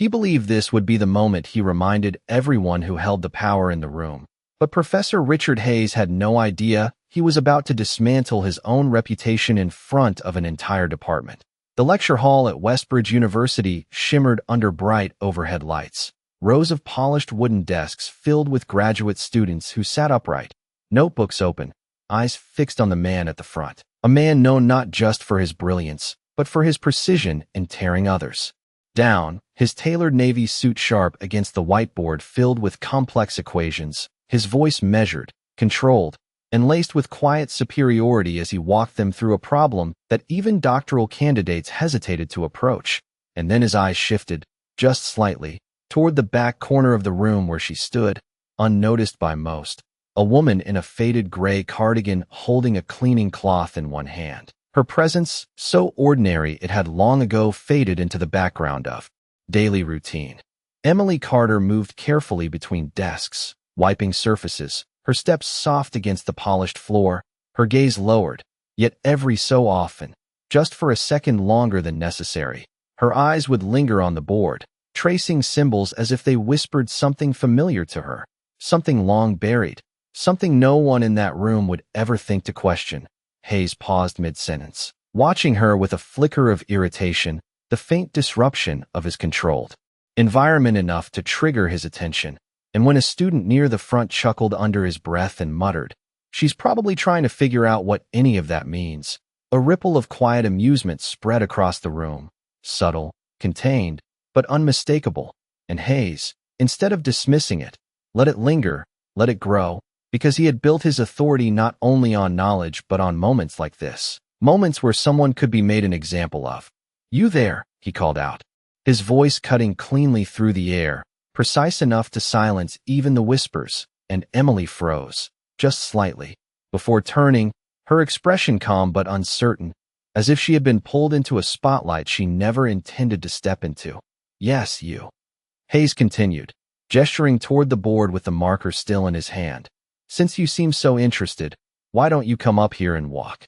He believed this would be the moment he reminded everyone who held the power in the room. But Professor Richard Hayes had no idea he was about to dismantle his own reputation in front of an entire department. The lecture hall at Westbridge University shimmered under bright overhead lights. Rows of polished wooden desks filled with graduate students who sat upright, notebooks open, eyes fixed on the man at the front. A man known not just for his brilliance, but for his precision in tearing others down, his tailored navy suit sharp against the whiteboard filled with complex equations, his voice measured, controlled, and laced with quiet superiority as he walked them through a problem that even doctoral candidates hesitated to approach. And then his eyes shifted, just slightly, toward the back corner of the room where she stood, unnoticed by most, a woman in a faded gray cardigan holding a cleaning cloth in one hand. Her presence, so ordinary it had long ago faded into the background of daily routine. Emily Carter moved carefully between desks, wiping surfaces, her steps soft against the polished floor, her gaze lowered, yet every so often, just for a second longer than necessary, her eyes would linger on the board, tracing symbols as if they whispered something familiar to her, something long buried, something no one in that room would ever think to question. Hayes paused mid-sentence, watching her with a flicker of irritation, the faint disruption of his controlled environment enough to trigger his attention. And when a student near the front chuckled under his breath and muttered, "She's probably trying to figure out what any of that means," a ripple of quiet amusement spread across the room, subtle, contained, but unmistakable. And Hayes, instead of dismissing it, let it linger, let it grow, because he had built his authority not only on knowledge but on moments like this, moments where someone could be made an example of. "You there," he called out, his voice cutting cleanly through the air, precise enough to silence even the whispers, and Emily froze, just slightly, before turning, her expression calm but uncertain, as if she had been pulled into a spotlight she never intended to step into. "Yes, you," Hayes continued, gesturing toward the board with the marker still in his hand. "Since you seem so interested, why don't you come up here and walk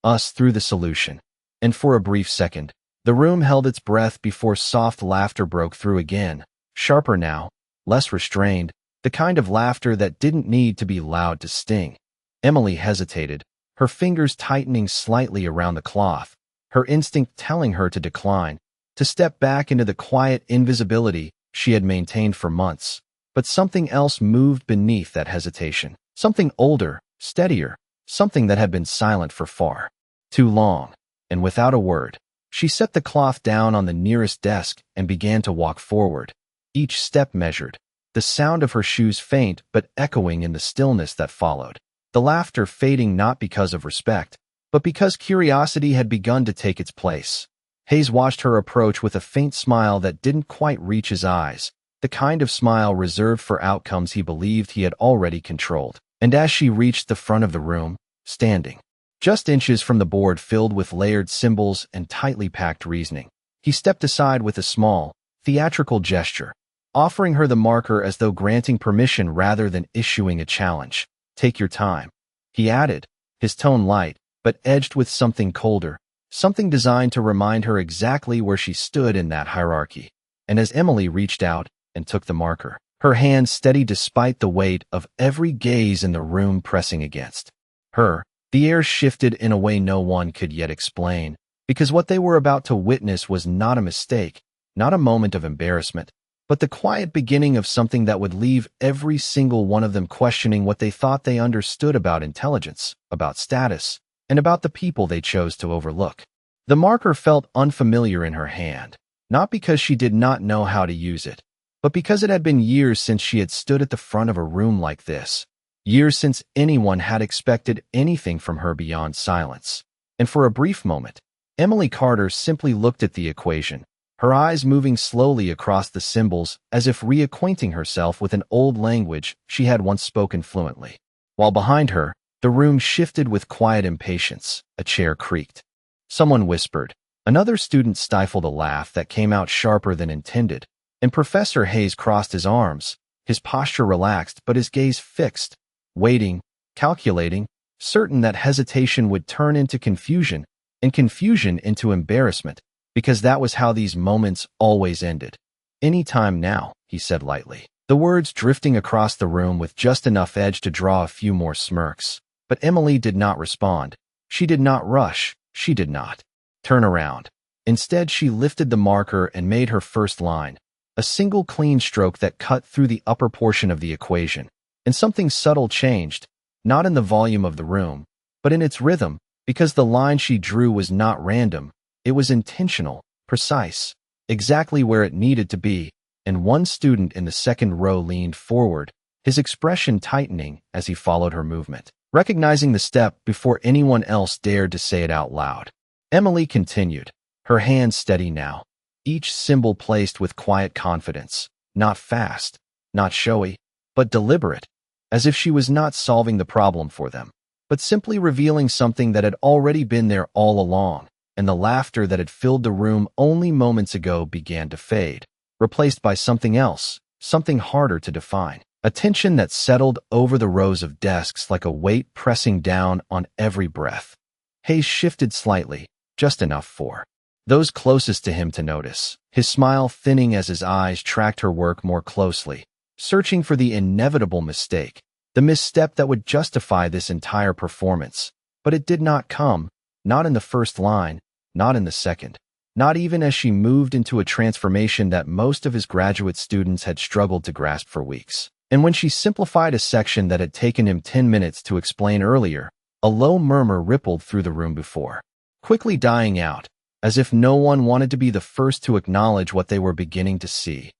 us through the solution?" And for a brief second, the room held its breath before soft laughter broke through again, sharper now, less restrained, the kind of laughter that didn't need to be loud to sting. Emily hesitated, her fingers tightening slightly around the cloth, her instinct telling her to decline, to step back into the quiet invisibility she had maintained for months. But something else moved beneath that hesitation. Something older, steadier, something that had been silent for far too long. And without a word, she set the cloth down on the nearest desk and began to walk forward, each step measured, the sound of her shoes faint but echoing in the stillness that followed, the laughter fading not because of respect, but because curiosity had begun to take its place. Hayes watched her approach with a faint smile that didn't quite reach his eyes, the kind of smile reserved for outcomes he believed he had already controlled. And as she reached the front of the room, standing just inches from the board filled with layered symbols and tightly packed reasoning, he stepped aside with a small, theatrical gesture, offering her the marker as though granting permission rather than issuing a challenge. "Take your time," he added, his tone light, but edged with something colder, something designed to remind her exactly where she stood in that hierarchy. And as Emily reached out and took the marker, her hand steady despite the weight of every gaze in the room pressing against her, the air shifted in a way no one could yet explain, because what they were about to witness was not a mistake, not a moment of embarrassment, but the quiet beginning of something that would leave every single one of them questioning what they thought they understood about intelligence, about status, and about the people they chose to overlook. The marker felt unfamiliar in her hand, not because she did not know how to use it, but because it had been years since she had stood at the front of a room like this, years since anyone had expected anything from her beyond silence. And for a brief moment, Emily Carter simply looked at the equation, her eyes moving slowly across the symbols as if reacquainting herself with an old language she had once spoken fluently. While behind her, the room shifted with quiet impatience, a chair creaked. Someone whispered. Another student stifled a laugh that came out sharper than intended, and Professor Hayes crossed his arms, his posture relaxed but his gaze fixed, waiting, calculating, certain that hesitation would turn into confusion, and confusion into embarrassment, because that was how these moments always ended. "Any time now," he said lightly. The words drifting across the room with just enough edge to draw a few more smirks. But Emily did not respond. She did not rush. She did not turn around. Instead, she lifted the marker and made her first line, a single clean stroke that cut through the upper portion of the equation. And something subtle changed, not in the volume of the room, but in its rhythm, because the line she drew was not random. It was intentional, precise, exactly where it needed to be, and one student in the second row leaned forward, his expression tightening as he followed her movement, recognizing the step before anyone else dared to say it out loud. Emily continued, her hands steady now, each symbol placed with quiet confidence, not fast, not showy, but deliberate, as if she was not solving the problem for them, but simply revealing something that had already been there all along, and the laughter that had filled the room only moments ago began to fade, replaced by something else, something harder to define, a tension that settled over the rows of desks like a weight pressing down on every breath. Hayes shifted slightly, just enough for those closest to him to notice, his smile thinning as his eyes tracked her work more closely, searching for the inevitable mistake, the misstep that would justify this entire performance. But it did not come, not in the first line, not in the second, not even as she moved into a transformation that most of his graduate students had struggled to grasp for weeks. And when she simplified a section that had taken him 10 minutes to explain earlier, a low murmur rippled through the room before, quickly dying out, as if no one wanted to be the first to acknowledge what they were beginning to see.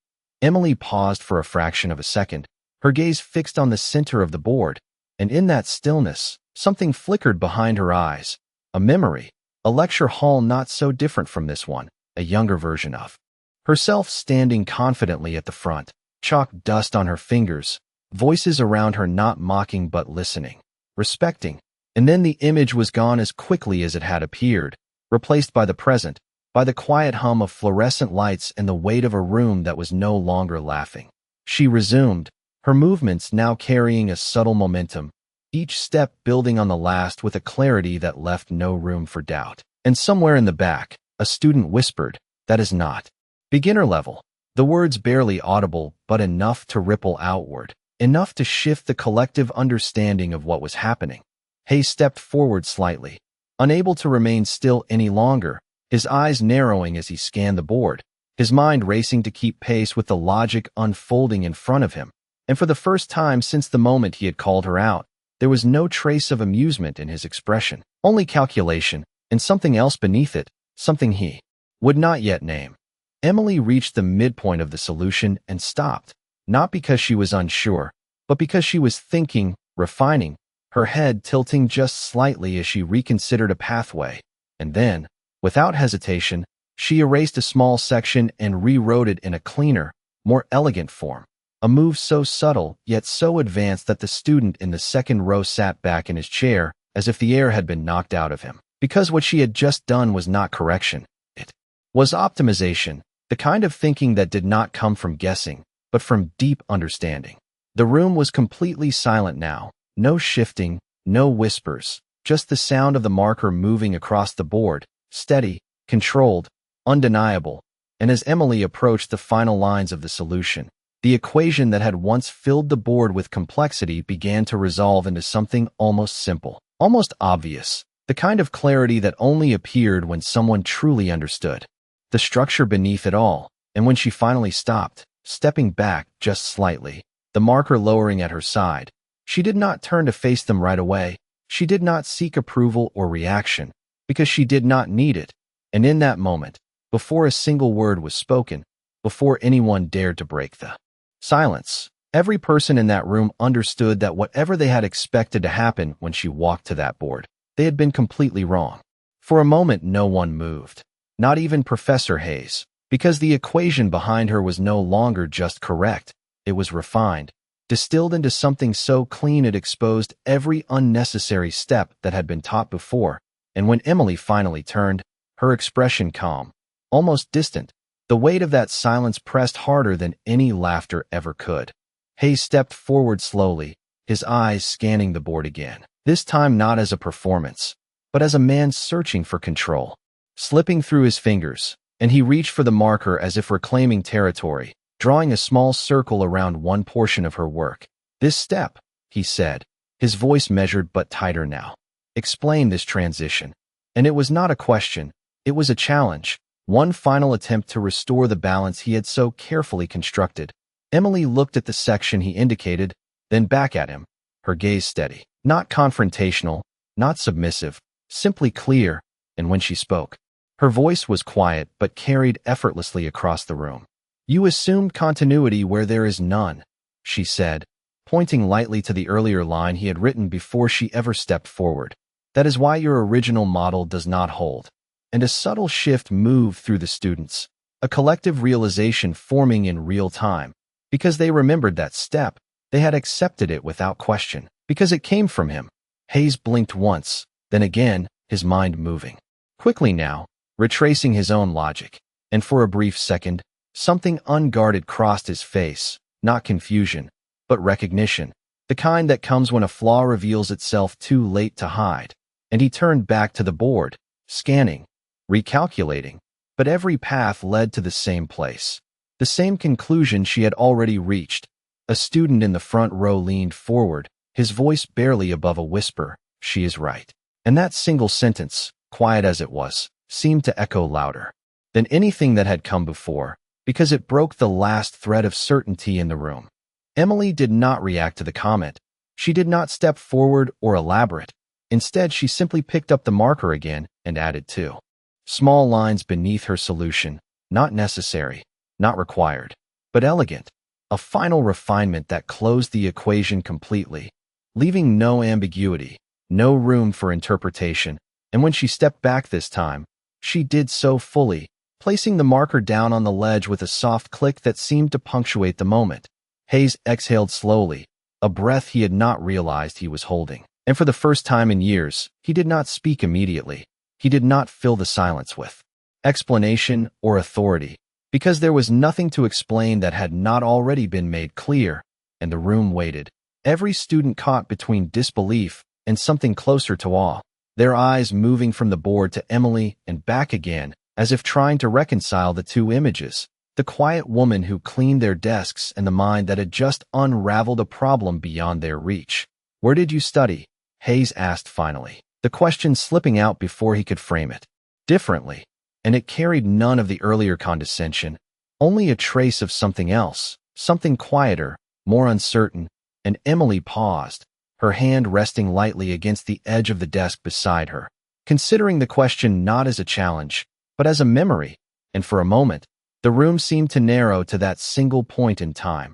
Emily paused for a fraction of a second, her gaze fixed on the center of the board, and in that stillness, something flickered behind her eyes, a memory, a lecture hall not so different from this one, a younger version of herself standing confidently at the front, chalk dust on her fingers, voices around her not mocking but listening, respecting, and then the image was gone as quickly as it had appeared, replaced by the present, by the quiet hum of fluorescent lights and the weight of a room that was no longer laughing. She resumed, her movements now carrying a subtle momentum, each step building on the last with a clarity that left no room for doubt. And somewhere in the back, a student whispered, "That is not beginner level." The words barely audible, but enough to ripple outward, enough to shift the collective understanding of what was happening. Hayes stepped forward slightly, unable to remain still any longer, his eyes narrowing as he scanned the board, his mind racing to keep pace with the logic unfolding in front of him. And for the first time since the moment he had called her out, there was no trace of amusement in his expression, only calculation, and something else beneath it, something he would not yet name. Emily reached the midpoint of the solution and stopped, not because she was unsure, but because she was thinking, refining, her head tilting just slightly as she reconsidered a pathway. And then, without hesitation, she erased a small section and rewrote it in a cleaner, more elegant form. A move so subtle, yet so advanced that the student in the second row sat back in his chair, as if the air had been knocked out of him. Because what she had just done was not correction. It was optimization, the kind of thinking that did not come from guessing, but from deep understanding. The room was completely silent now, no shifting, no whispers, just the sound of the marker moving across the board, steady, controlled, undeniable. And as Emily approached the final lines of the solution, the equation that had once filled the board with complexity began to resolve into something almost simple, almost obvious, the kind of clarity that only appeared when someone truly understood the structure beneath it all. And when she finally stopped, stepping back just slightly, the marker lowering at her side, she did not turn to face them right away. She did not seek approval or reaction, because she did not need it. And in that moment, before a single word was spoken, before anyone dared to break the silence, every person in that room understood that whatever they had expected to happen when she walked to that board, they had been completely wrong. For a moment, no one moved, not even Professor Hayes, because the equation behind her was no longer just correct. It was refined, distilled into something so clean it exposed every unnecessary step that had been taught before. And when Emily finally turned, her expression calm, almost distant, the weight of that silence pressed harder than any laughter ever could. Hayes stepped forward slowly, his eyes scanning the board again, this time not as a performance, but as a man searching for control. Slipping through his fingers, and he reached for the marker as if reclaiming territory, drawing a small circle around one portion of her work. "This step," he said, his voice measured but tighter now. "Explain this transition." And it was not a question, it was a challenge, one final attempt to restore the balance he had so carefully constructed. Emily looked at the section he indicated, then back at him, her gaze steady. Not confrontational, not submissive, simply clear, and when she spoke, her voice was quiet but carried effortlessly across the room. "You assumed continuity where there is none," she said, pointing lightly to the earlier line he had written before she ever stepped forward. "That is why your original model does not hold." And a subtle shift moved through the students, a collective realization forming in real time. Because they remembered that step, they had accepted it without question, because it came from him. Hayes blinked once, then again, his mind moving quickly now, retracing his own logic. And for a brief second, something unguarded crossed his face, not confusion, but recognition, the kind that comes when a flaw reveals itself too late to hide. And he turned back to the board, scanning, recalculating, but every path led to the same place. The same conclusion she had already reached. A student in the front row leaned forward, his voice barely above a whisper. "She is right." And that single sentence, quiet as it was, seemed to echo louder than anything that had come before, because it broke the last thread of certainty in the room. Emily did not react to the comment. She did not step forward or elaborate. Instead, she simply picked up the marker again and added two small lines beneath her solution, not necessary, not required, but elegant, a final refinement that closed the equation completely, leaving no ambiguity, no room for interpretation. And when she stepped back this time, she did so fully, placing the marker down on the ledge with a soft click that seemed to punctuate the moment. Hayes exhaled slowly, a breath he had not realized he was holding. And for the first time in years, he did not speak immediately. He did not fill the silence with explanation or authority, because there was nothing to explain that had not already been made clear, and the room waited, every student caught between disbelief and something closer to awe, their eyes moving from the board to Emily and back again, as if trying to reconcile the two images, the quiet woman who cleaned their desks and the mind that had just unraveled a problem beyond their reach. "Where did you study?" Hayes asked finally, the question slipping out before he could frame it differently, and it carried none of the earlier condescension, only a trace of something else, something quieter, more uncertain, and Emily paused, her hand resting lightly against the edge of the desk beside her, considering the question not as a challenge, but as a memory, and for a moment, the room seemed to narrow to that single point in time.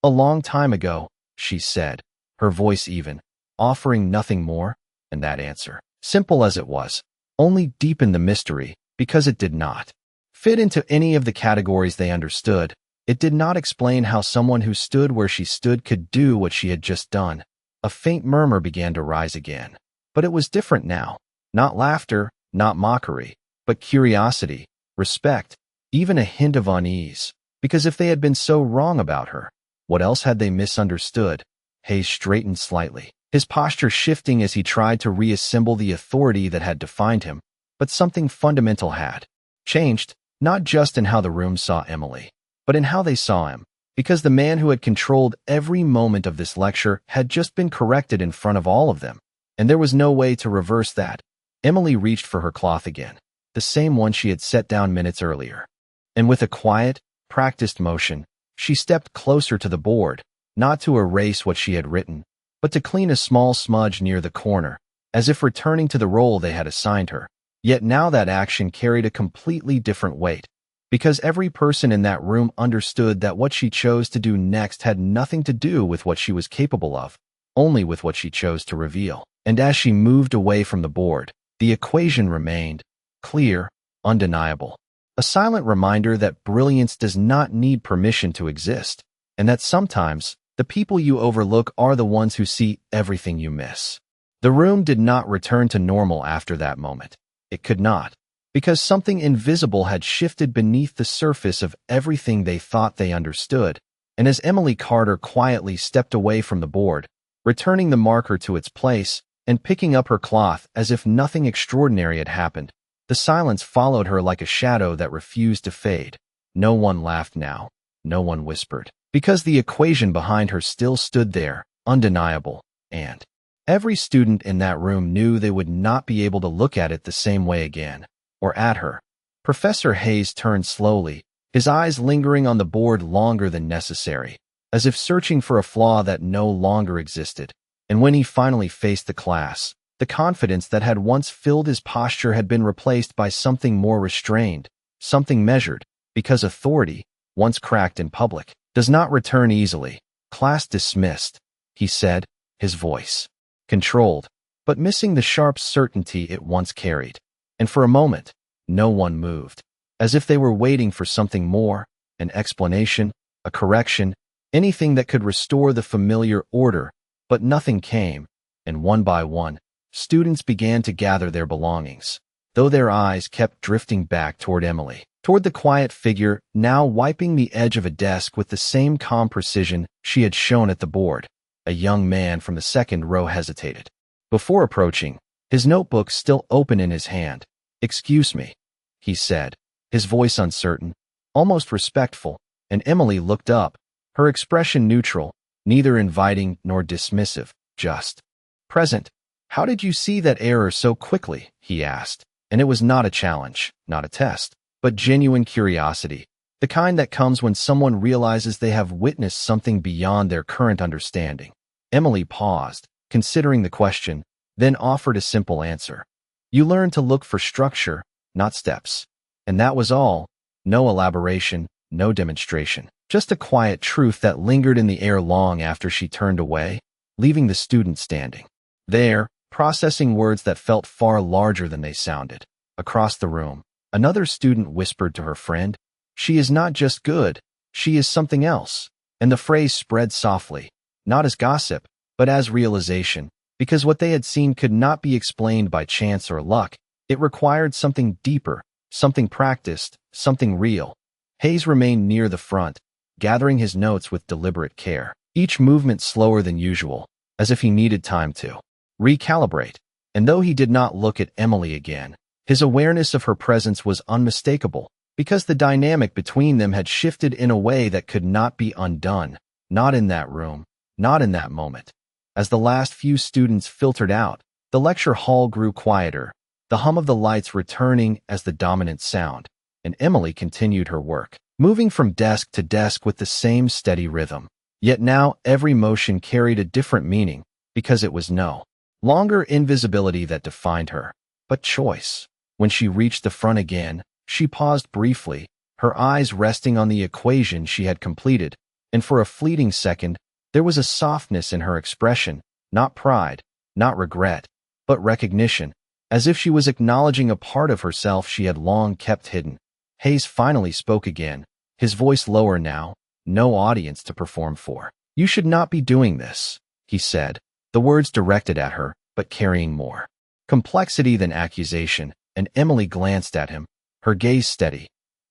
"A long time ago," she said, her voice even, offering nothing more, and that answer, simple as it was, only deepened the mystery, because it did not fit into any of the categories they understood. It did not explain how someone who stood where she stood could do what she had just done. A faint murmur began to rise again. But it was different now. Not laughter, not mockery, but curiosity, respect, even a hint of unease. Because if they had been so wrong about her, what else had they misunderstood? Hayes straightened slightly, his posture shifting as he tried to reassemble the authority that had defined him. But something fundamental had changed, not just in how the room saw Emily, but in how they saw him, because the man who had controlled every moment of this lecture had just been corrected in front of all of them, and there was no way to reverse that. Emily reached for her cloth again, the same one she had set down minutes earlier, and with a quiet, practiced motion, she stepped closer to the board, not to erase what she had written, but to clean a small smudge near the corner, as if returning to the role they had assigned her. Yet now that action carried a completely different weight, because every person in that room understood that what she chose to do next had nothing to do with what she was capable of, only with what she chose to reveal. And as she moved away from the board, the equation remained clear, undeniable, a silent reminder that brilliance does not need permission to exist, and that sometimes the people you overlook are the ones who see everything you miss. The room did not return to normal after that moment. It could not, because something invisible had shifted beneath the surface of everything they thought they understood, and as Emily Carter quietly stepped away from the board, returning the marker to its place and picking up her cloth as if nothing extraordinary had happened, The silence followed her like a shadow that refused to fade. No one laughed now. No one whispered. Because the equation behind her still stood there, undeniable, and every student in that room knew they would not be able to look at it the same way again, or at her. Professor Hayes turned slowly, his eyes lingering on the board longer than necessary, as if searching for a flaw that no longer existed. And when he finally faced the class, the confidence that had once filled his posture had been replaced by something more restrained, something measured, because authority, once cracked in public, does not return easily. Class dismissed, he said, his voice controlled, but missing the sharp certainty it once carried. And for a moment, no one moved, as if they were waiting for something more, an explanation, a correction, anything that could restore the familiar order, but nothing came, and one by one, students began to gather their belongings, though their eyes kept drifting back toward Emily, toward the quiet figure now wiping the edge of a desk with the same calm precision she had shown at the board. A young man from the second row hesitated. Before approaching, his notebook still open in his hand. "Excuse me," he said, his voice uncertain, almost respectful, and Emily looked up, her expression neutral, neither inviting nor dismissive, just present. "How did you see that error so quickly?" he asked, and it was not a challenge, not a test, but genuine curiosity, the kind that comes when someone realizes they have witnessed something beyond their current understanding. Emily paused, considering the question, then offered a simple answer. "You learn to look for structure, not steps." And that was all. No elaboration, no demonstration. Just a quiet truth that lingered in the air long after she turned away, leaving the student standing there, processing words that felt far larger than they sounded. Across the room, another student whispered to her friend, "She is not just good, she is something else." And the phrase spread softly, not as gossip, but as realization, because what they had seen could not be explained by chance or luck. It required something deeper, something practiced, something real. Hayes remained near the front, gathering his notes with deliberate care, each movement slower than usual, as if he needed time to recalibrate. And though he did not look at Emily again, his awareness of her presence was unmistakable, because the dynamic between them had shifted in a way that could not be undone, not in that room, not in that moment. As the last few students filtered out, the lecture hall grew quieter, the hum of the lights returning as the dominant sound, and Emily continued her work, moving from desk to desk with the same steady rhythm. Yet now every motion carried a different meaning, because it was no longer invisibility that defined her, but choice. When she reached the front again, she paused briefly, her eyes resting on the equation she had completed, and for a fleeting second, there was a softness in her expression, not pride, not regret, but recognition, as if she was acknowledging a part of herself she had long kept hidden. Hayes finally spoke again, his voice lower now, no audience to perform for. "You should not be doing this," he said, the words directed at her, but carrying more complexity than accusation, and Emily glanced at him, her gaze steady.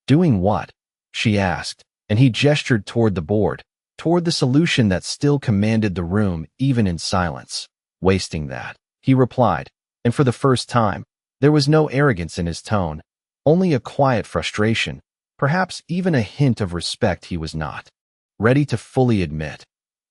"Doing what?" she asked, and he gestured toward the board, toward the solution that still commanded the room even in silence. "Wasting that," he replied, and for the first time, there was no arrogance in his tone, only a quiet frustration, perhaps even a hint of respect he was not ready to fully admit.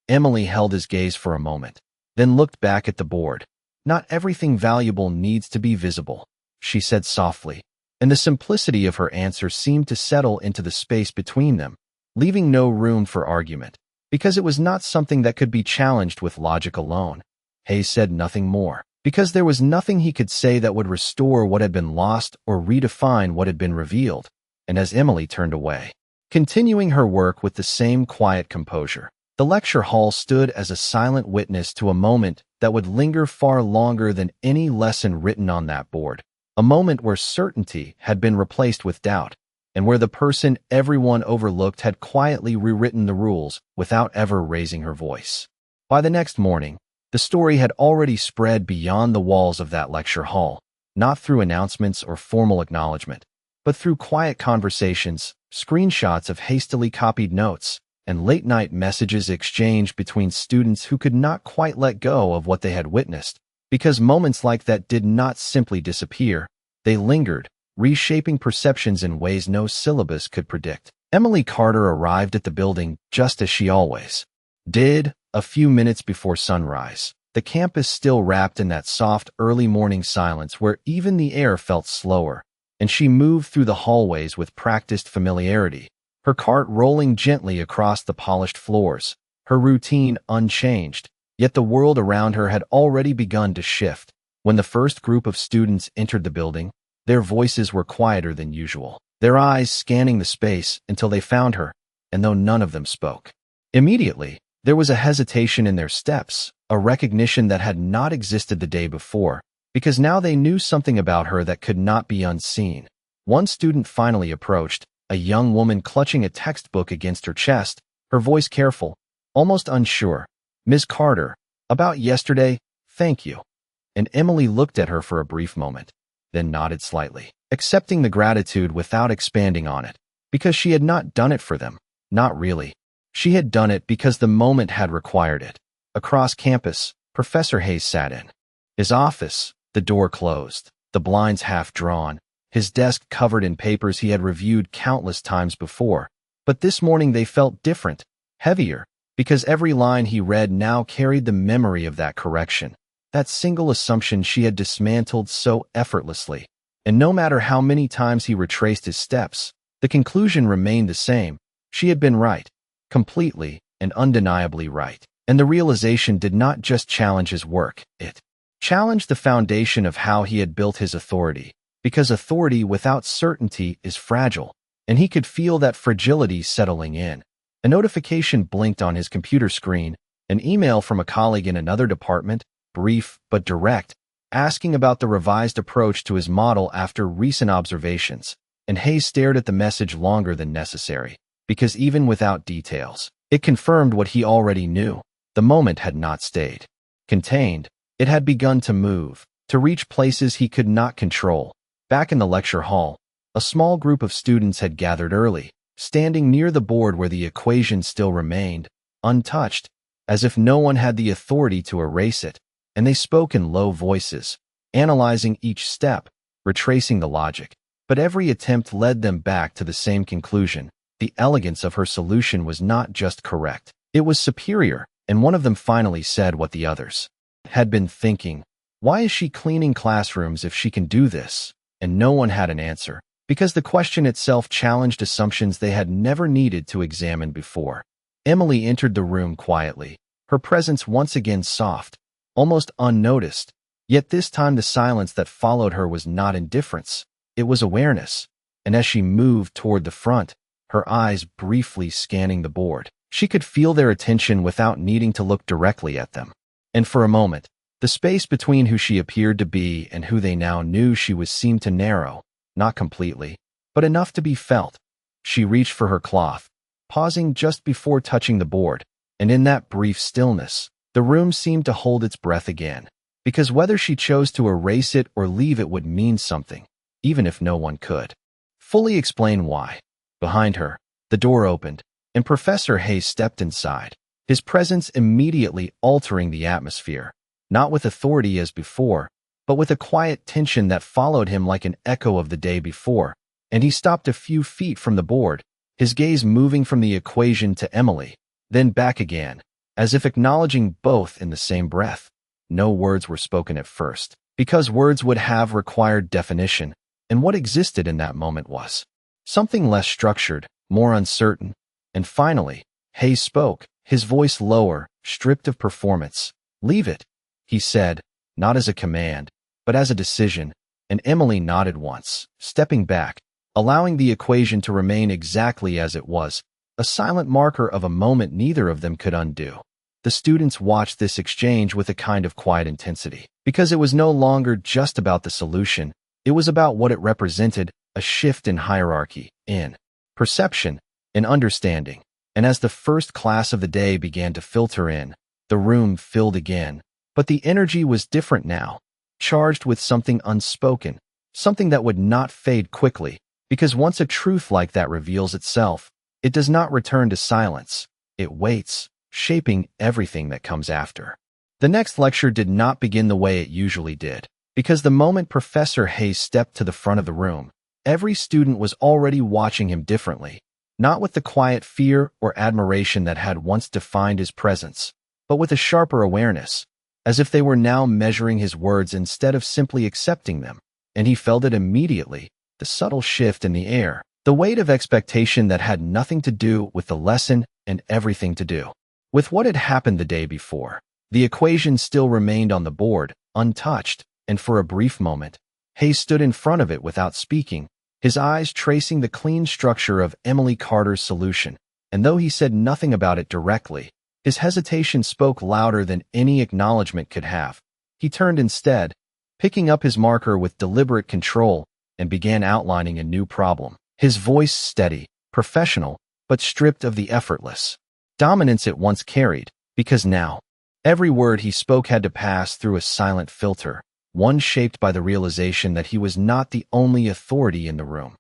Emily held his gaze for a moment, then looked back at the board. "Not everything valuable needs to be visible," she said softly, and the simplicity of her answer seemed to settle into the space between them, leaving no room for argument, because it was not something that could be challenged with logic alone. Hayes said nothing more, because there was nothing he could say that would restore what had been lost or redefine what had been revealed. And as Emily turned away, continuing her work with the same quiet composure, the lecture hall stood as a silent witness to a moment that would linger far longer than any lesson written on that board, a moment where certainty had been replaced with doubt, and where the person everyone overlooked had quietly rewritten the rules without ever raising her voice. By the next morning, the story had already spread beyond the walls of that lecture hall, not through announcements or formal acknowledgement, but through quiet conversations, screenshots of hastily copied notes, and late-night messages exchanged between students who could not quite let go of what they had witnessed, because moments like that did not simply disappear, they lingered, reshaping perceptions in ways no syllabus could predict. Emily Carter arrived at the building just as she always did, a few minutes before sunrise. The campus still wrapped in that soft early morning silence where even the air felt slower, and she moved through the hallways with practiced familiarity, her cart rolling gently across the polished floors, her routine unchanged. Yet the world around her had already begun to shift. When the first group of students entered the building, their voices were quieter than usual, their eyes scanning the space until they found her, and though none of them spoke. Immediately, there was a hesitation in their steps, a recognition that had not existed the day before, because now they knew something about her that could not be unseen. One student finally approached, a young woman clutching a textbook against her chest, her voice careful, almost unsure. "Ms. Carter, about yesterday, thank you." And Emily looked at her for a brief moment, then nodded slightly, accepting the gratitude without expanding on it, because she had not done it for them. Not really. She had done it because the moment had required it. Across campus, Professor Hayes sat in his office, the door closed, the blinds half drawn, his desk covered in papers he had reviewed countless times before. But this morning they felt different, heavier, because every line he read now carried the memory of that correction, that single assumption she had dismantled so effortlessly. And no matter how many times he retraced his steps, the conclusion remained the same. She had been right, completely and undeniably right. And the realization did not just challenge his work, it challenged the foundation of how he had built his authority, because authority without certainty is fragile, and he could feel that fragility settling in. A notification blinked on his computer screen, an email from a colleague in another department, brief but direct, asking about the revised approach to his model after recent observations, and Hayes stared at the message longer than necessary, because even without details, it confirmed what he already knew. The moment had not stayed contained. It had begun to move, to reach places he could not control. Back in the lecture hall, a small group of students had gathered early, standing near the board where the equation still remained, untouched, as if no one had the authority to erase it, and they spoke in low voices, analyzing each step, retracing the logic. But every attempt led them back to the same conclusion. The elegance of her solution was not just correct, it was superior, and one of them finally said what the others had been thinking. Why is she cleaning classrooms if she can do this? And no one had an answer, because the question itself challenged assumptions they had never needed to examine before. Emily entered the room quietly, her presence once again soft, almost unnoticed, yet this time the silence that followed her was not indifference, it was awareness. And as she moved toward the front, her eyes briefly scanning the board, she could feel their attention without needing to look directly at them. And for a moment, the space between who she appeared to be and who they now knew she was seemed to narrow. Not completely, but enough to be felt. She reached for her cloth, pausing just before touching the board, and in that brief stillness, the room seemed to hold its breath again, because whether she chose to erase it or leave it would mean something, even if no one could fully explain why. Behind her, the door opened, and Professor Hayes stepped inside, his presence immediately altering the atmosphere, not with authority as before, but with a quiet tension that followed him like an echo of the day before. And he stopped a few feet from the board, his gaze moving from the equation to Emily, then back again, as if acknowledging both in the same breath. No words were spoken at first, because words would have required definition, and what existed in that moment was something less structured, more uncertain. And finally, Hayes spoke, his voice lower, stripped of performance. "Leave it," he said, not as a command, but as a decision, and Emily nodded once, stepping back, allowing the equation to remain exactly as it was, a silent marker of a moment neither of them could undo. The students watched this exchange with a kind of quiet intensity, because it was no longer just about the solution, it was about what it represented, a shift in hierarchy, in perception, in understanding. And as the first class of the day began to filter in, the room filled again, but the energy was different now, charged with something unspoken, something that would not fade quickly, because once a truth like that reveals itself, it does not return to silence, it waits, shaping everything that comes after. The next lecture did not begin the way it usually did, because the moment Professor Hayes stepped to the front of the room, Every student was already watching him differently, not with the quiet fear or admiration that had once defined his presence, but with a sharper awareness, as if they were now measuring his words instead of simply accepting them. And he felt it immediately, the subtle shift in the air, the weight of expectation that had nothing to do with the lesson and everything to do with what had happened the day before. The equation still remained on the board, untouched, and for a brief moment, Hayes stood in front of it without speaking, his eyes tracing the clean structure of Emily Carter's solution. And though he said nothing about it directly, his hesitation spoke louder than any acknowledgement could have. He turned instead, picking up his marker with deliberate control, and began outlining a new problem. His voice steady, professional, but stripped of the effortless dominance it once carried, because now, every word he spoke had to pass through a silent filter, one shaped by the realization that he was not the only authority in the room.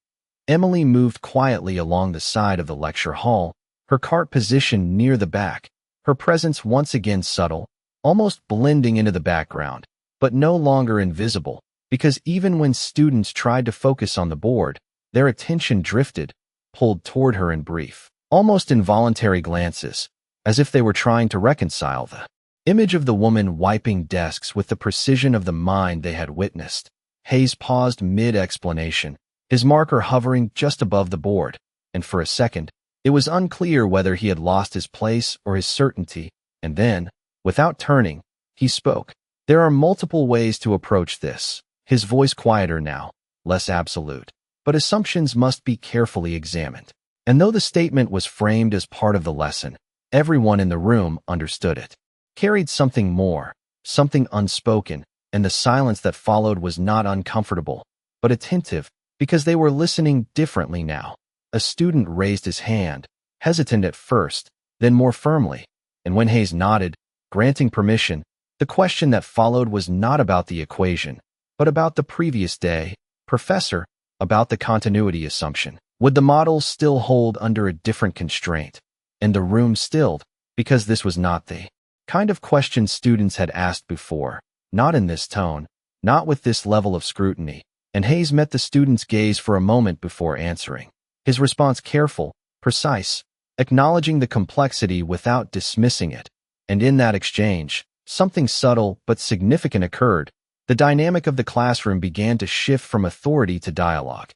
Emily moved quietly along the side of the lecture hall, her cart positioned near the back, her presence once again subtle, almost blending into the background, but no longer invisible, because even when students tried to focus on the board, their attention drifted, pulled toward her in brief, almost involuntary glances, as if they were trying to reconcile the image of the woman wiping desks with the precision of the mind they had witnessed. Hayes paused mid-explanation, his marker hovering just above the board, and for a second, it was unclear whether he had lost his place or his certainty, and then, without turning, he spoke. There are multiple ways to approach this, his voice quieter now, less absolute, but assumptions must be carefully examined. And though the statement was framed as part of the lesson, everyone in the room understood it. Carried something more, something unspoken, and the silence that followed was not uncomfortable, but attentive, because they were listening differently now. A student raised his hand, hesitant at first, then more firmly, and when Hayes nodded, granting permission, the question that followed was not about the equation, but about the previous day. Professor, about the continuity assumption. Would the model still hold under a different constraint? And the room stilled, because this was not the kind of question students had asked before, not in this tone, not with this level of scrutiny, and Hayes met the student's gaze for a moment before answering. His response careful, precise, acknowledging the complexity without dismissing it. And in that exchange, something subtle but significant occurred. The dynamic of the classroom began to shift from authority to dialogue.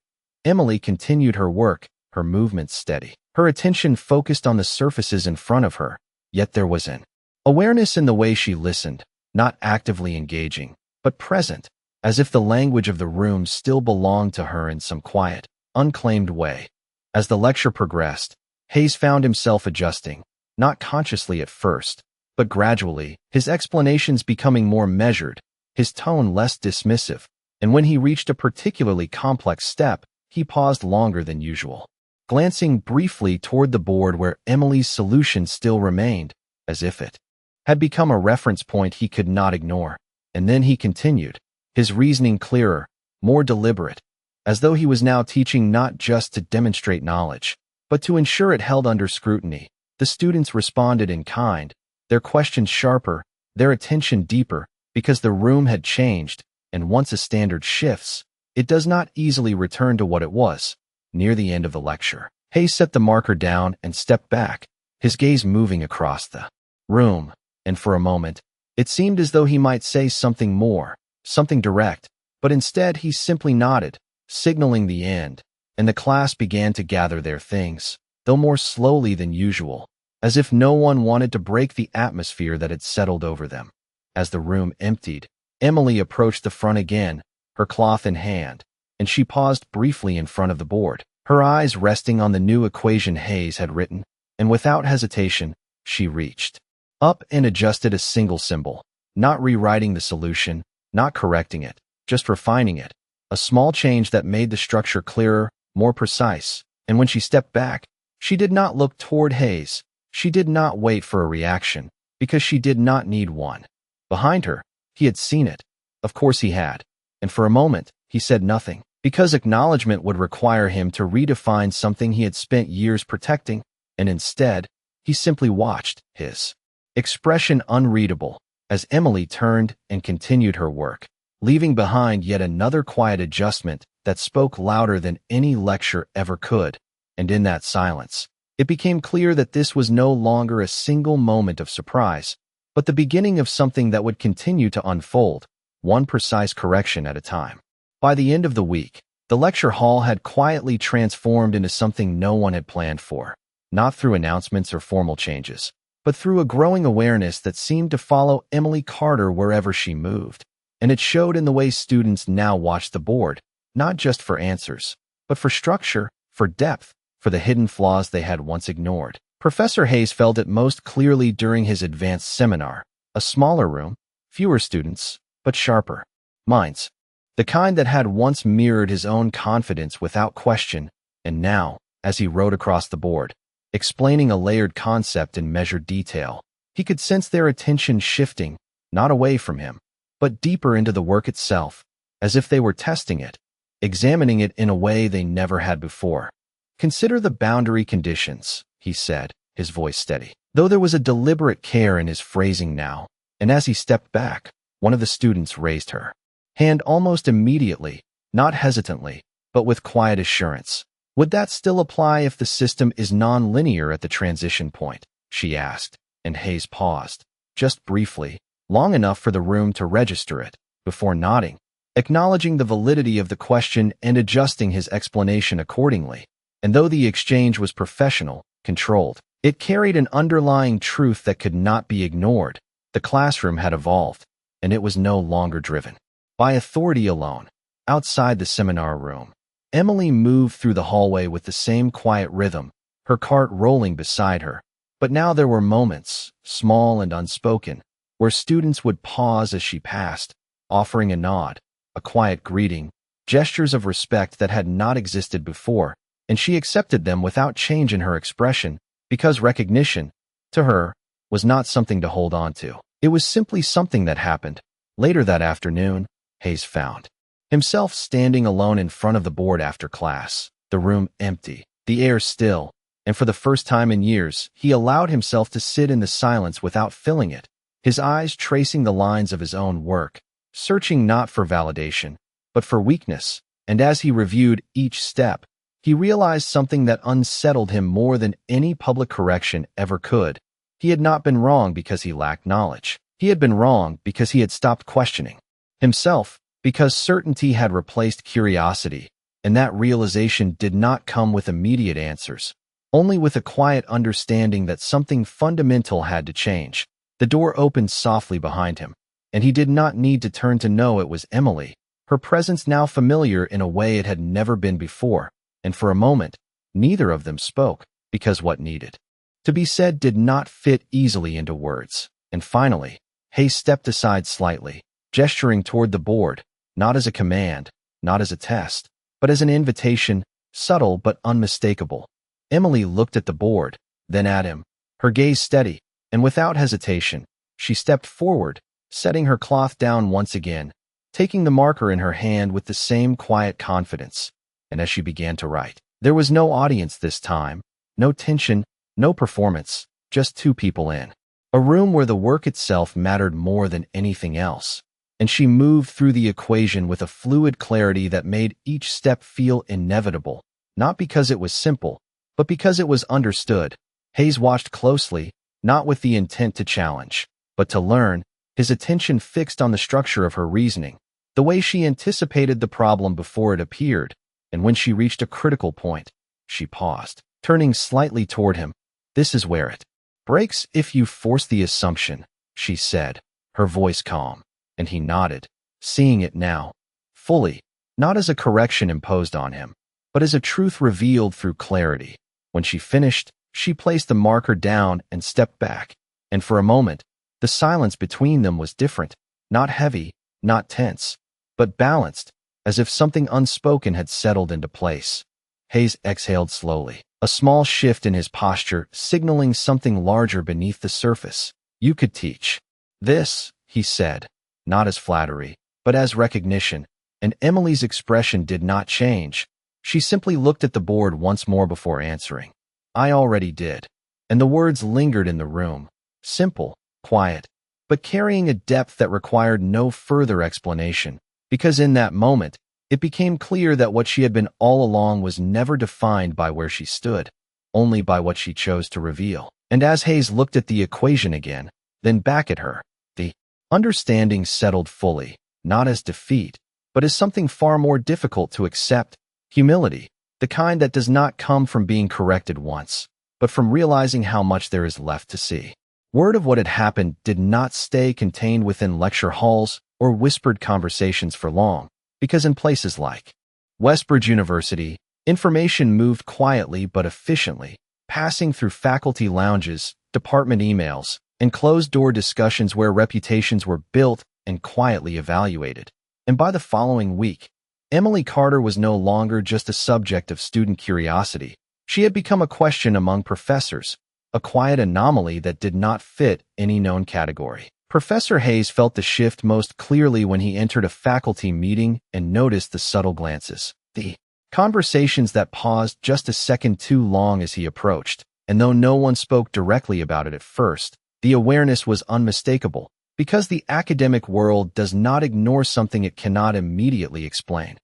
Emily continued her work, her movements steady, her attention focused on the surfaces in front of her, yet there was an awareness in the way she listened, not actively engaging, but present, as if the language of the room still belonged to her in some quiet, unclaimed way. As the lecture progressed, Hayes found himself adjusting, not consciously at first, but gradually, his explanations becoming more measured, his tone less dismissive, and when he reached a particularly complex step, he paused longer than usual, glancing briefly toward the board where Emily's solution still remained, as if it had become a reference point he could not ignore. And then he continued, his reasoning clearer, more deliberate, as though he was now teaching not just to demonstrate knowledge, but to ensure it held under scrutiny. The students responded in kind, their questions sharper, their attention deeper, because the room had changed, and once a standard shifts, it does not easily return to what it was. Near the end of the lecture, Hayes set the marker down and stepped back, his gaze moving across the room, and for a moment, it seemed as though he might say something more, something direct, but instead he simply nodded, signaling the end, and the class began to gather their things, though more slowly than usual, as if no one wanted to break the atmosphere that had settled over them. As the room emptied, Emily approached the front again, her cloth in hand, and she paused briefly in front of the board, her eyes resting on the new equation Hayes had written, and without hesitation, she reached up and adjusted a single symbol, not rewriting the solution, not correcting it, just refining it, a small change that made the structure clearer, more precise. And when she stepped back, she did not look toward Hayes, she did not wait for a reaction, because she did not need one. Behind her, he had seen it. Of course he had. And for a moment, he said nothing, because acknowledgement would require him to redefine something he had spent years protecting, and instead, he simply watched, his expression unreadable, as Emily turned and continued her work, leaving behind yet another quiet adjustment that spoke louder than any lecture ever could, and in that silence, it became clear that this was no longer a single moment of surprise, but the beginning of something that would continue to unfold, one precise correction at a time. By the end of the week, the lecture hall had quietly transformed into something no one had planned for, not through announcements or formal changes, but through a growing awareness that seemed to follow Emily Carter wherever she moved. And it showed in the way students now watched the board, not just for answers, but for structure, for depth, for the hidden flaws they had once ignored. Professor Hayes felt it most clearly during his advanced seminar, a smaller room, fewer students, but sharper minds. The kind that had once mirrored his own confidence without question, and now, as he wrote across the board, explaining a layered concept in measured detail, he could sense their attention shifting, not away from him, but deeper into the work itself, as if they were testing it, examining it in a way they never had before. "Consider the boundary conditions," he said, his voice steady, though there was a deliberate care in his phrasing now, and as he stepped back, one of the students raised her hand almost immediately, not hesitantly, but with quiet assurance. "Would that still apply if the system is non-linear at the transition point?" she asked, and Hayes paused, just briefly, long enough for the room to register it, before nodding, acknowledging the validity of the question and adjusting his explanation accordingly. And though the exchange was professional, controlled, it carried an underlying truth that could not be ignored. The classroom had evolved, and it was no longer driven by authority alone. Outside the seminar room, Emily moved through the hallway with the same quiet rhythm, her cart rolling beside her. But now there were moments, small and unspoken, where students would pause as she passed, offering a nod, a quiet greeting, gestures of respect that had not existed before, and she accepted them without change in her expression, because recognition, to her, was not something to hold on to. It was simply something that happened. Later that afternoon, Hayes found himself standing alone in front of the board after class, the room empty, the air still, and for the first time in years, he allowed himself to sit in the silence without filling it, his eyes tracing the lines of his own work, searching not for validation, but for weakness. And as he reviewed each step, he realized something that unsettled him more than any public correction ever could. He had not been wrong because he lacked knowledge. He had been wrong because he had stopped questioning himself, because certainty had replaced curiosity, and that realization did not come with immediate answers, only with a quiet understanding that something fundamental had to change. The door opened softly behind him, and he did not need to turn to know it was Emily, her presence now familiar in a way it had never been before, and for a moment, neither of them spoke, because what needed to be said did not fit easily into words. And finally, Hayes stepped aside slightly, gesturing toward the board, not as a command, not as a test, but as an invitation, subtle but unmistakable. Emily looked at the board, then at him, her gaze steady, and without hesitation, she stepped forward, setting her cloth down once again, taking the marker in her hand with the same quiet confidence. And as she began to write, there was no audience this time, no tension, no performance, just two people in a room where the work itself mattered more than anything else. And she moved through the equation with a fluid clarity that made each step feel inevitable, not because it was simple, but because it was understood. Hayes watched closely, not with the intent to challenge, but to learn, his attention fixed on the structure of her reasoning, the way she anticipated the problem before it appeared. And when she reached a critical point, she paused, turning slightly toward him. "This is where it breaks if you force the assumption," she said, her voice calm, and he nodded, seeing it now, fully, not as a correction imposed on him, but as a truth revealed through clarity. When she finished, she placed the marker down and stepped back, and for a moment, the silence between them was different, not heavy, not tense, but balanced, as if something unspoken had settled into place. Hayes exhaled slowly, a small shift in his posture signaling something larger beneath the surface. "You could teach this," he said, not as flattery, but as recognition, and Emily's expression did not change. She simply looked at the board once more before answering. "I already did." And the words lingered in the room, simple, quiet, but carrying a depth that required no further explanation, because in that moment, It became clear that what she had been all along was never defined by where she stood, only by what she chose to reveal. And as Hayes looked at the equation again, then back at her, the understanding settled fully, not as defeat, but as something far more difficult to accept: humility, the kind that does not come from being corrected once, but from realizing how much there is left to see. Word of what had happened did not stay contained within lecture halls or whispered conversations for long, because in places like Westbridge University, information moved quietly but efficiently, passing through faculty lounges, department emails, and closed-door discussions where reputations were built and quietly evaluated. And by the following week, Emily Carter was no longer just a subject of student curiosity. She had become a question among professors, a quiet anomaly that did not fit any known category. Professor Hayes felt the shift most clearly when he entered a faculty meeting and noticed the subtle glances, the conversations that paused just a second too long as he approached. And though no one spoke directly about it at first, the awareness was unmistakable, because the academic world does not ignore something it cannot immediately explain.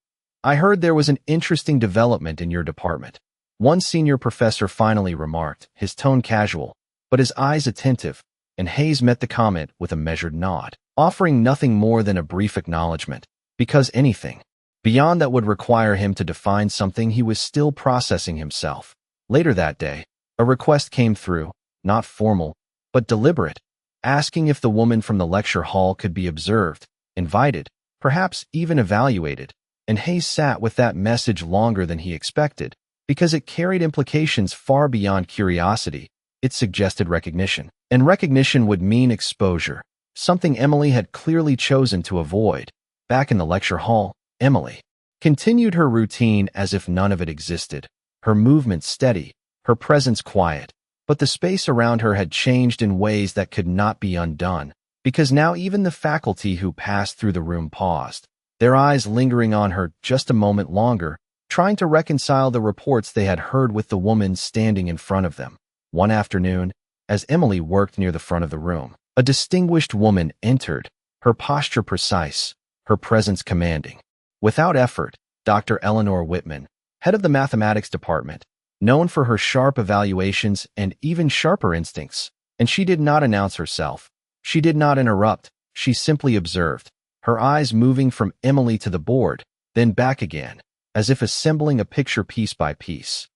"I heard there was an interesting development in your department," one senior professor finally remarked, his tone casual, but his eyes attentive, and Hayes met the comment with a measured nod, offering nothing more than a brief acknowledgement, because anything beyond that would require him to define something he was still processing himself. Later that day, a request came through, not formal, but deliberate, asking if the woman from the lecture hall could be observed, invited, perhaps even evaluated, and Hayes sat with that message longer than he expected, because it carried implications far beyond curiosity. It suggested recognition, and recognition would mean exposure, something Emily had clearly chosen to avoid. Back in the lecture hall, Emily continued her routine as if none of it existed, her movements steady, her presence quiet. But the space around her had changed in ways that could not be undone, because now even the faculty who passed through the room paused, their eyes lingering on her just a moment longer, trying to reconcile the reports they had heard with the woman standing in front of them. One afternoon, as Emily worked near the front of the room, a distinguished woman entered, her posture precise, her presence commanding. Without effort, Dr. Eleanor Whitman, head of the mathematics department, known for her sharp evaluations and even sharper instincts, and she did not announce herself. She did not interrupt. She simply observed, her eyes moving from Emily to the board, then back again, as if assembling a picture piece by piece.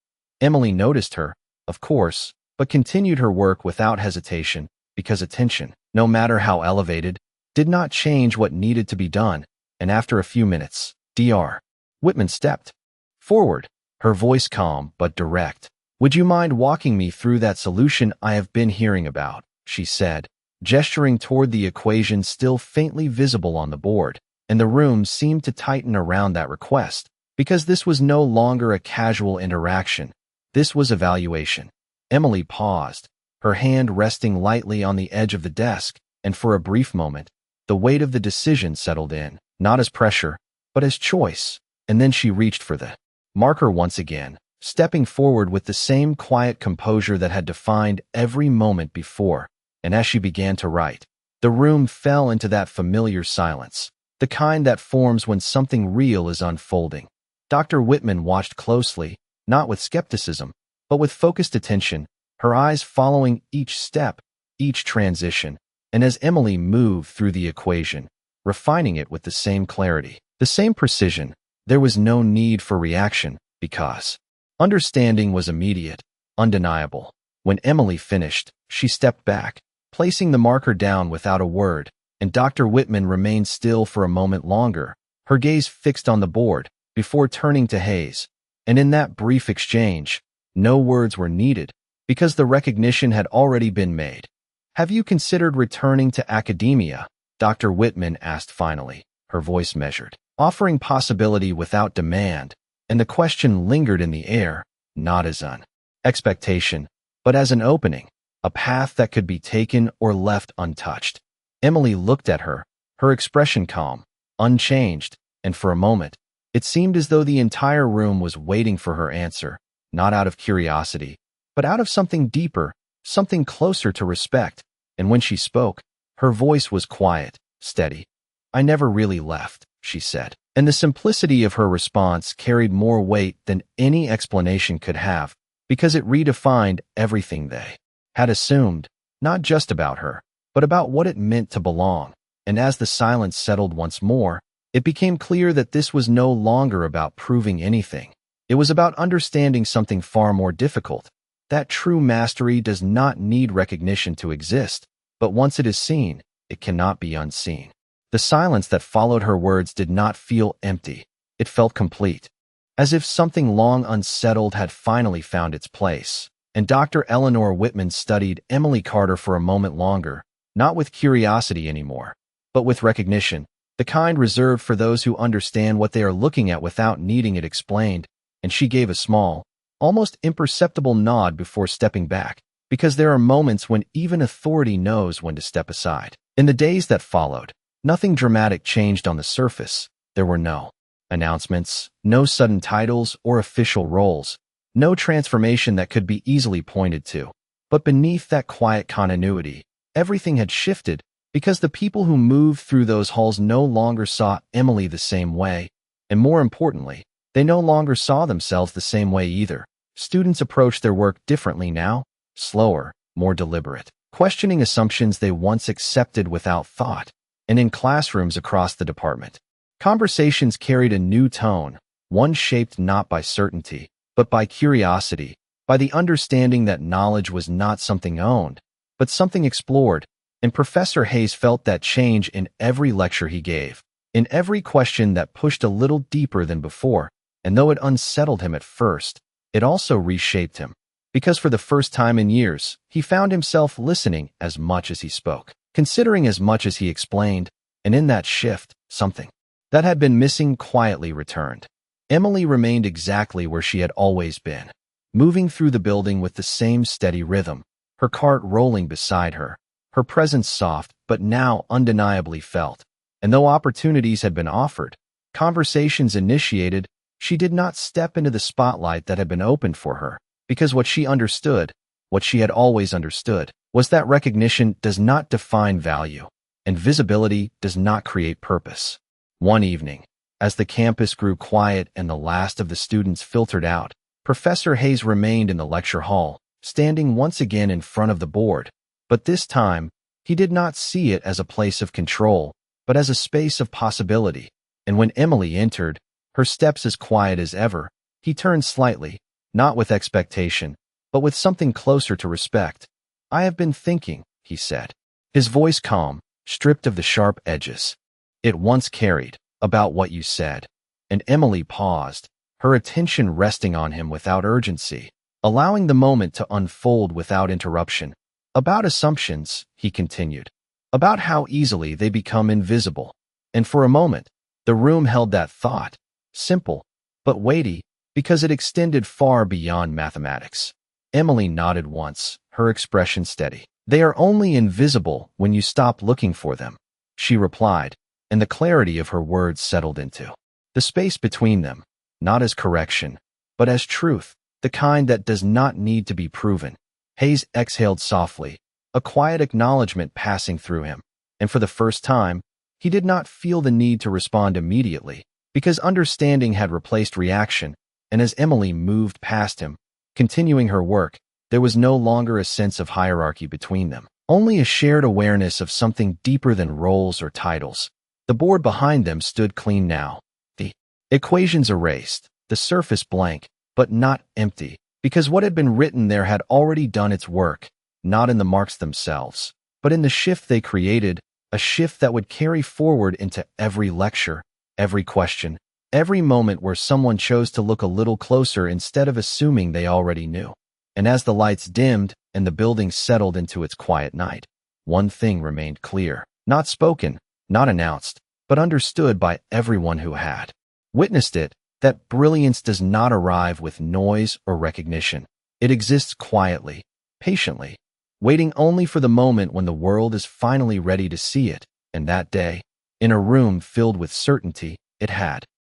Emily noticed her, of course, but continued her work without hesitation, because attention, no matter how elevated, did not change what needed to be done. And after a few minutes, Dr. Whitman stepped forward, her voice calm but direct. "Would you mind walking me through that solution I have been hearing about?" she said, gesturing toward the equation still faintly visible on the board, and the room seemed to tighten around that request, because this was no longer a casual interaction. This was evaluation. Emily paused, her hand resting lightly on the edge of the desk, and for a brief moment, the weight of the decision settled in, not as pressure, but as choice, and then she reached for the marker once again, stepping forward with the same quiet composure that had defined every moment before. And as she began to write, the room fell into that familiar silence, the kind that forms when something real is unfolding. Dr. Whitman watched closely, not with skepticism, but with focused attention, her eyes following each step, each transition, and as Emily moved through the equation, refining it with the same clarity, the same precision, there was no need for reaction, because understanding was immediate, undeniable. When Emily finished, she stepped back, placing the marker down without a word, and Dr. Whitman remained still for a moment longer, her gaze fixed on the board, before turning to Hayes. And in that brief exchange, no words were needed, because the recognition had already been made. "Have you considered returning to academia?" Dr. Whitman asked finally, her voice measured, offering possibility without demand, and the question lingered in the air, not as an expectation, but as an opening, a path that could be taken or left untouched. Emily looked at her, her expression calm, unchanged, and for a moment, it seemed as though the entire room was waiting for her answer, not out of curiosity, but out of something deeper, something closer to respect. And when she spoke, her voice was quiet, steady. "I never really left," she said. And the simplicity of her response carried more weight than any explanation could have, because it redefined everything they had assumed, not just about her, but about what it meant to belong. And as the silence settled once more, it became clear that this was no longer about proving anything. It was about understanding something far more difficult, that true mastery does not need recognition to exist, but once it is seen, it cannot be unseen. The silence that followed her words did not feel empty. It felt complete, as if something long unsettled had finally found its place. And Dr. Eleanor Whitman studied Emily Carter for a moment longer, not with curiosity anymore, but with recognition, the kind reserved for those who understand what they are looking at without needing it explained. And she gave a small, almost imperceptible nod before stepping back, because there are moments when even authority knows when to step aside. In the days that followed, nothing dramatic changed on the surface. There were no announcements, no sudden titles or official roles, no transformation that could be easily pointed to. But beneath that quiet continuity, everything had shifted, because the people who moved through those halls no longer saw Emily the same way, and more importantly, they no longer saw themselves the same way either. Students approached their work differently now, slower, more deliberate, questioning assumptions they once accepted without thought. And in classrooms across the department, conversations carried a new tone, one shaped not by certainty, but by curiosity, by the understanding that knowledge was not something owned, but something explored. And Professor Hayes felt that change in every lecture he gave, in every question that pushed a little deeper than before. And though it unsettled him at first, it also reshaped him, because for the first time in years, he found himself listening as much as he spoke, considering as much as he explained, and in that shift, something that had been missing quietly returned. Emily remained exactly where she had always been, moving through the building with the same steady rhythm, her cart rolling beside her, her presence soft but now undeniably felt. And though opportunities had been offered, conversations initiated, she did not step into the spotlight that had been opened for her, because what she understood, what she had always understood, was that recognition does not define value, and visibility does not create purpose. One evening, as the campus grew quiet and the last of the students filtered out, Professor Hayes remained in the lecture hall, standing once again in front of the board. But this time, he did not see it as a place of control, but as a space of possibility. And when Emily entered, her steps as quiet as ever, he turned slightly, not with expectation, but with something closer to respect. "I have been thinking," he said, his voice calm, stripped of the sharp edges it once carried, "about what you said." And Emily paused, her attention resting on him without urgency, allowing the moment to unfold without interruption. "About assumptions," he continued, "about how easily they become invisible." And for a moment, the room held that thought, simple, but weighty, because it extended far beyond mathematics. Emily nodded once, her expression steady. "They are only invisible when you stop looking for them," she replied, and the clarity of her words settled into the space between them, not as correction, but as truth, the kind that does not need to be proven. Hayes exhaled softly, a quiet acknowledgement passing through him, and for the first time, he did not feel the need to respond immediately, because understanding had replaced reaction. And as Emily moved past him, continuing her work, there was no longer a sense of hierarchy between them, only a shared awareness of something deeper than roles or titles. The board behind them stood clean now, the equations erased, the surface blank, but not empty, because what had been written there had already done its work, not in the marks themselves, but in the shift they created, a shift that would carry forward into every lecture, every question, every moment where someone chose to look a little closer instead of assuming they already knew. And as the lights dimmed and the building settled into its quiet night, one thing remained clear, not spoken, not announced, but understood by everyone who had witnessed it, that brilliance does not arrive with noise or recognition. It exists quietly, patiently, waiting only for the moment when the world is finally ready to see it. And that day, in a room filled with certainty, it had